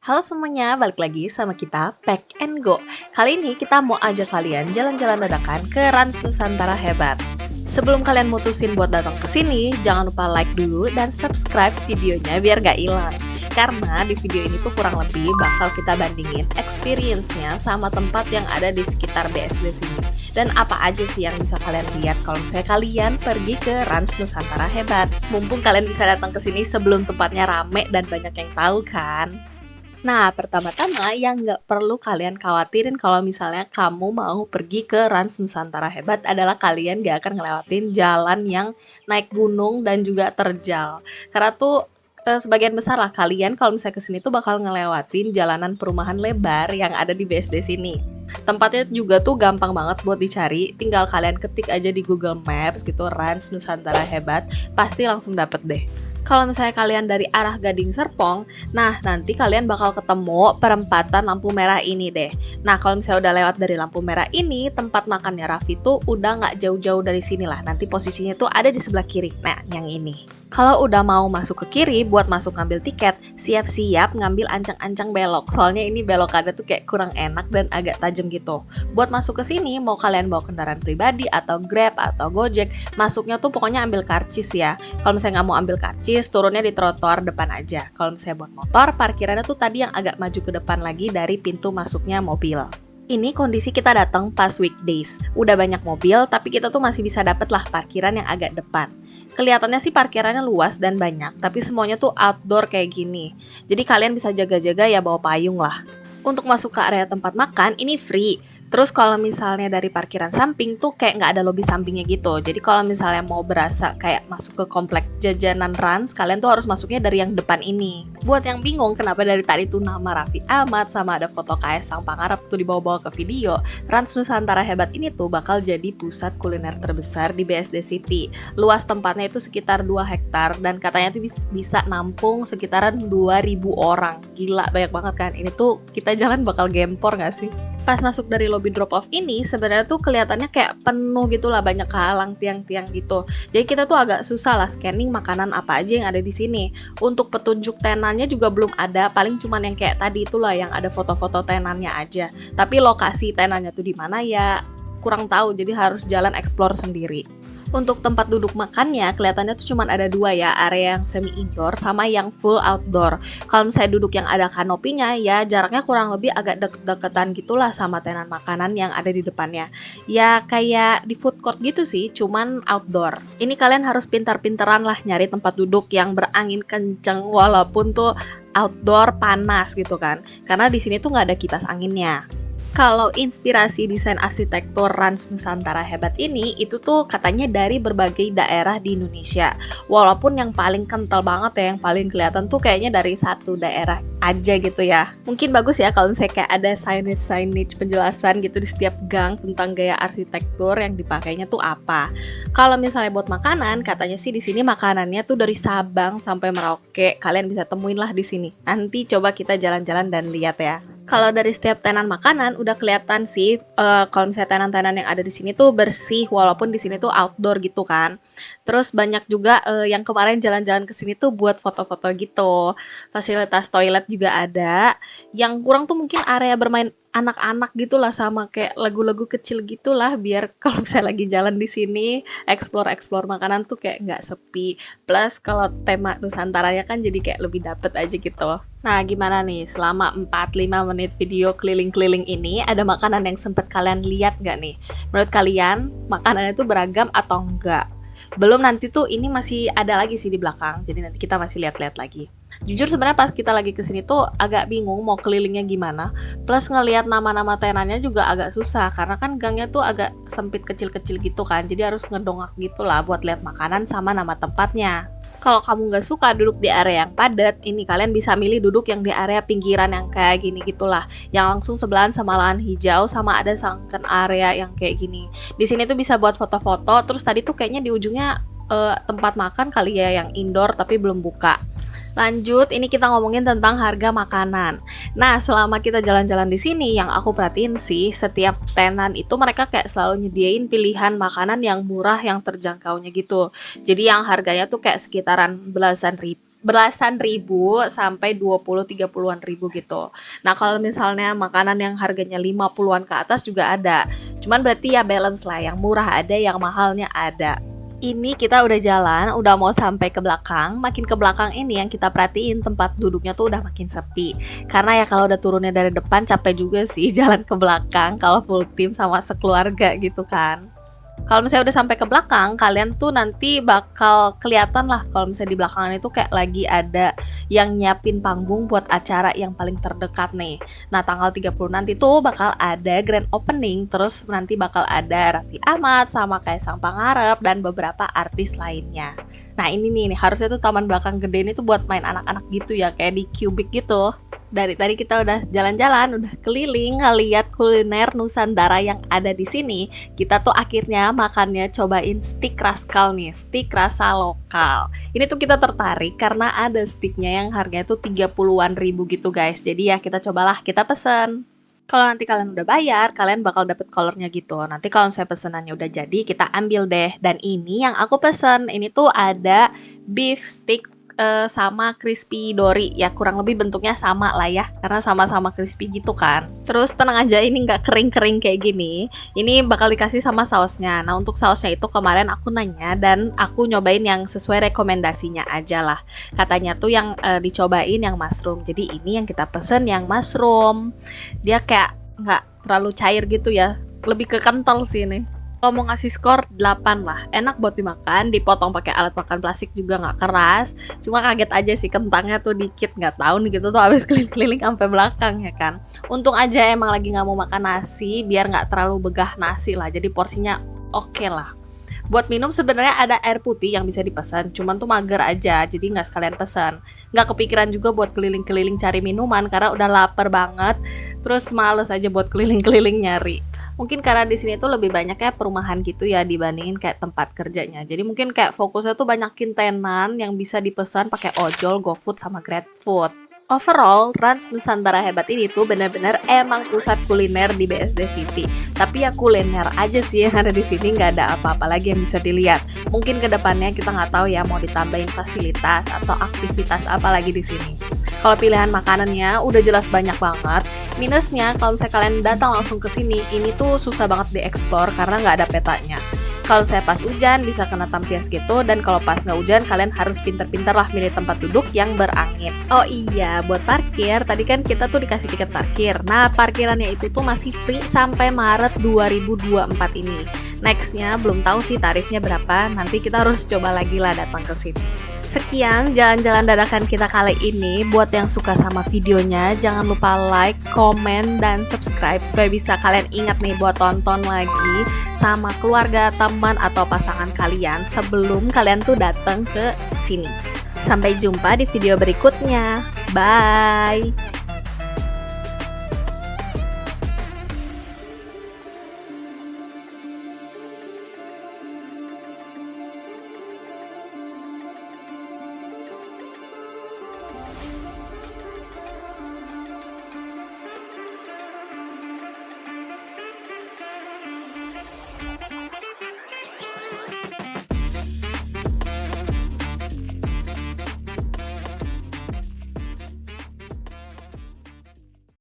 Halo semuanya, balik lagi sama kita Pack and Go. Kali ini kita mau ajak kalian jalan-jalan dadakan ke Rans Nusantara Hebat. Sebelum kalian mutusin buat datang ke sini, jangan lupa like dulu dan subscribe videonya biar gak hilang. Karena di video ini tuh kurang lebih bakal kita bandingin experience-nya sama tempat yang ada di sekitar BSD sini. Dan apa aja sih yang bisa kalian lihat kalau misalnya kalian pergi ke Rans Nusantara Hebat. Mumpung kalian bisa datang ke sini sebelum tempatnya rame dan banyak yang tahu kan. Nah, pertama-tama yang nggak perlu kalian khawatirin kalau misalnya kamu mau pergi ke Rans Nusantara Hebat adalah kalian nggak akan ngelewatin jalan yang naik gunung dan juga terjal. Karena tuh sebagian besar lah kalian kalau misalnya kesini tuh bakal ngelewatin jalanan perumahan lebar yang ada di BSD sini. Tempatnya juga tuh gampang banget buat dicari, tinggal kalian ketik aja di Google Maps gitu Rans Nusantara Hebat, pasti langsung dapet deh. Kalau misalnya kalian dari arah Gading Serpong, nah nanti kalian bakal ketemu perempatan lampu merah ini deh. Nah kalau misalnya udah lewat dari lampu merah ini, tempat makannya Raffi tuh udah nggak jauh-jauh dari sini lah. Nanti posisinya tuh ada di sebelah kiri. Nah yang ini. Kalau udah mau masuk ke kiri buat masuk ngambil tiket, siap-siap ngambil ancang-ancang belok. Soalnya ini belokannya tuh kayak kurang enak dan agak tajam gitu. Buat masuk ke sini, mau kalian bawa kendaraan pribadi atau Grab atau Gojek, masuknya tuh pokoknya ambil karcis ya. Kalau misalnya nggak mau ambil karcis, turunnya di trotoar depan aja. Kalau misalnya buat motor, parkirannya tuh tadi yang agak maju ke depan lagi dari pintu masuknya mobil. Ini kondisi kita datang pas weekdays. Udah banyak mobil, tapi kita tuh masih bisa dapet lah parkiran yang agak depan. Kelihatannya sih parkirannya luas dan banyak, tapi semuanya tuh outdoor kayak gini. Jadi kalian bisa jaga-jaga ya bawa payung lah. Untuk masuk ke area tempat makan, ini free. Terus kalau misalnya dari parkiran samping tuh kayak nggak ada lobi sampingnya gitu. Jadi kalau misalnya mau berasa kayak masuk ke komplek jajanan Rans, kalian tuh harus masuknya dari yang depan ini. Buat yang bingung kenapa dari tadi tuh nama Raffi Ahmad sama ada foto Kaisang Pangarep tuh dibawa-bawa ke video, Rans Nusantara Hebat ini tuh bakal jadi pusat kuliner terbesar di BSD City. Luas tempatnya itu sekitar 2 hektar dan katanya tuh bisa nampung sekitaran 2.000 orang. Gila, banyak banget kan. Ini tuh kita jalan bakal gempor nggak sih? Pas masuk dari lobby drop off ini sebenarnya tuh kelihatannya kayak penuh gitu lah, banyak kehalang tiang-tiang gitu. Jadi kita tuh agak susah lah scanning makanan apa aja yang ada di sini. Untuk petunjuk tenannya juga belum ada, paling cuman yang kayak tadi itulah yang ada foto-foto tenannya aja. Tapi lokasi tenannya tuh di mana ya kurang tahu, jadi harus jalan explore sendiri. Untuk tempat duduk makannya kelihatannya tuh cuma ada 2 ya, area yang semi indoor sama yang full outdoor. Kalau misalnya duduk yang ada kanopinya ya jaraknya kurang lebih agak deket-deketan gitulah sama tenan makanan yang ada di depannya. Ya kayak di food court gitu sih, cuman outdoor. Ini kalian harus pintar-pintaran lah nyari tempat duduk yang berangin kenceng walaupun tuh outdoor panas gitu kan. Karena di sini tuh nggak ada kipas anginnya. Kalau inspirasi desain arsitektur Rans Nusantara Hebat ini itu tuh katanya dari berbagai daerah di Indonesia. Walaupun yang paling kental banget ya, yang paling kelihatan tuh kayaknya dari satu daerah aja gitu ya. Mungkin bagus ya kalau misalnya kayak ada signage penjelasan gitu di setiap gang tentang gaya arsitektur yang dipakainya tuh apa. Kalau misalnya buat makanan, katanya sih di sini makanannya tuh dari Sabang sampai Merauke. Kalian bisa temuin lah di sini. Nanti coba kita jalan-jalan dan lihat ya. Kalau dari setiap tenan makanan udah kelihatan sih kalau misalnya tenan-tenan yang ada di sini tuh bersih walaupun di sini tuh outdoor gitu kan. Terus banyak juga yang kemarin jalan-jalan ke sini tuh buat foto-foto gitu. Fasilitas toilet juga ada. Yang kurang tuh mungkin area bermain anak-anak gitulah sama kayak lagu-lagu kecil gitulah biar kalau misalnya lagi jalan di sini explore makanan tuh kayak nggak sepi. Plus kalau tema Nusantaranya kan jadi kayak lebih dapet aja gitu. Nah, gimana nih? Selama 4-5 menit video keliling-keliling ini, ada makanan yang sempet kalian lihat nggak nih? Menurut kalian, makanannya itu beragam atau enggak? Belum, nanti tuh ini masih ada lagi sih di belakang, jadi nanti kita masih lihat-lihat lagi. Jujur sebenarnya pas kita lagi kesini tuh agak bingung mau kelilingnya gimana, plus ngelihat nama-nama tenannya juga agak susah, karena kan gangnya tuh agak sempit kecil-kecil gitu kan, jadi harus ngedongak gitu lah buat lihat makanan sama nama tempatnya. Kalau kamu nggak suka duduk di area yang padat, ini kalian bisa milih duduk yang di area pinggiran yang kayak gini gitulah, yang langsung sebelahan sama lahan hijau sama ada sunken area yang kayak gini. Di sini tuh bisa buat foto-foto. Terus tadi tuh kayaknya di ujungnya tempat makan kali ya yang indoor tapi belum buka. Lanjut, ini kita ngomongin tentang harga makanan. Nah, selama kita jalan-jalan di sini, yang aku perhatiin sih, setiap tenan itu mereka kayak selalu nyediain pilihan makanan yang murah, yang terjangkaunya gitu. Jadi yang harganya tuh kayak sekitaran belasan ribu belasan ribu sampai 20-30-an ribu gitu. Nah, kalau misalnya makanan yang harganya 50-an ke atas juga ada. Cuman berarti ya balance lah, yang murah ada, yang mahalnya ada. Ini kita udah jalan, udah mau sampai ke belakang. Makin ke belakang ini yang kita perhatiin tempat duduknya tuh udah makin sepi. Karena ya kalau udah turunnya dari depan capek juga sih jalan ke belakang kalau full tim sama sekeluarga gitu kan. Kalau misalnya udah sampai ke belakang, kalian tuh nanti bakal kelihatan lah kalau misalnya di belakangan itu kayak lagi ada yang nyiapin panggung buat acara yang paling terdekat nih. Nah, tanggal 30 nanti tuh bakal ada grand opening, terus nanti bakal ada Raffi Ahmad sama Kaisang Pangarep dan beberapa artis lainnya. Nah, ini nih harusnya tuh taman belakang gede ini tuh buat main anak-anak gitu ya, kayak di Cubic gitu. Dari tadi kita udah jalan-jalan, udah keliling, ngeliat kuliner Nusantara yang ada di sini. Kita tuh akhirnya makannya cobain stik raskal nih, stik rasa lokal. Ini tuh kita tertarik karena ada stiknya yang harganya tuh 30-an ribu gitu guys. Jadi ya kita cobalah, kita pesen. Kalau nanti kalian udah bayar, kalian bakal dapet colornya gitu. Nanti kalau saya pesenannya udah jadi, kita ambil deh. Dan ini yang aku pesen, ini tuh ada beef stick sama crispy dori, ya kurang lebih bentuknya sama lah ya, karena sama-sama crispy gitu kan. Terus tenang aja, ini nggak kering-kering kayak gini, ini bakal dikasih sama sausnya. Nah, untuk sausnya itu kemarin aku nanya dan aku nyobain yang sesuai rekomendasinya aja lah. Katanya tuh yang dicobain yang mushroom, jadi ini yang kita pesen yang mushroom. Dia kayak nggak terlalu cair gitu ya, lebih ke kental sih ini. Kalau mau ngasih skor 8 lah, enak buat dimakan, dipotong pakai alat makan plastik juga nggak keras. Cuma kaget aja sih kentangnya tuh dikit, nggak tahu nih gitu tuh habis keliling-keliling sampai belakang ya kan. Untung aja emang lagi nggak mau makan nasi, biar nggak terlalu begah nasi lah, jadi porsinya oke lah. Buat minum sebenarnya ada air putih yang bisa dipesan, cuman tuh mager aja, jadi nggak sekalian pesan. Nggak kepikiran juga buat keliling-keliling cari minuman karena udah lapar banget, terus males aja buat keliling-keliling nyari. Mungkin karena di sini tuh lebih banyak kayak perumahan gitu ya dibandingin kayak tempat kerjanya. Jadi mungkin kayak fokusnya tuh banyakin tenan yang bisa dipesan pakai ojol, GoFood sama GrabFood. Overall, Trans Nusantara Hebat ini tuh benar-benar emang pusat kuliner di BSD City. Tapi ya kuliner aja sih yang ada di sini, nggak ada apa-apa lagi yang bisa dilihat. Mungkin kedepannya kita nggak tahu ya mau ditambahin fasilitas atau aktivitas apa lagi di sini. Kalau pilihan makanannya udah jelas banyak banget. Minusnya kalau misalnya kalian datang langsung ke sini, ini tuh susah banget dieksplor karena nggak ada petanya. Kalau saya pas hujan bisa kena tampias gitu, dan kalau pas nggak hujan kalian harus pinter-pinter lah milih tempat duduk yang berangin. Oh iya, buat parkir, tadi kan kita tuh dikasih tiket parkir. Nah, parkirannya itu tuh masih free sampai Maret 2024 ini. Nextnya belum tahu sih tarifnya berapa, nanti kita harus coba lagi lah datang ke sini. Sekian jalan-jalan dadakan kita kali ini. Buat yang suka sama videonya, jangan lupa like, komen, dan subscribe supaya bisa kalian ingat nih buat tonton lagi sama keluarga, teman, atau pasangan kalian sebelum kalian tuh datang ke sini. Sampai jumpa di video berikutnya. Bye!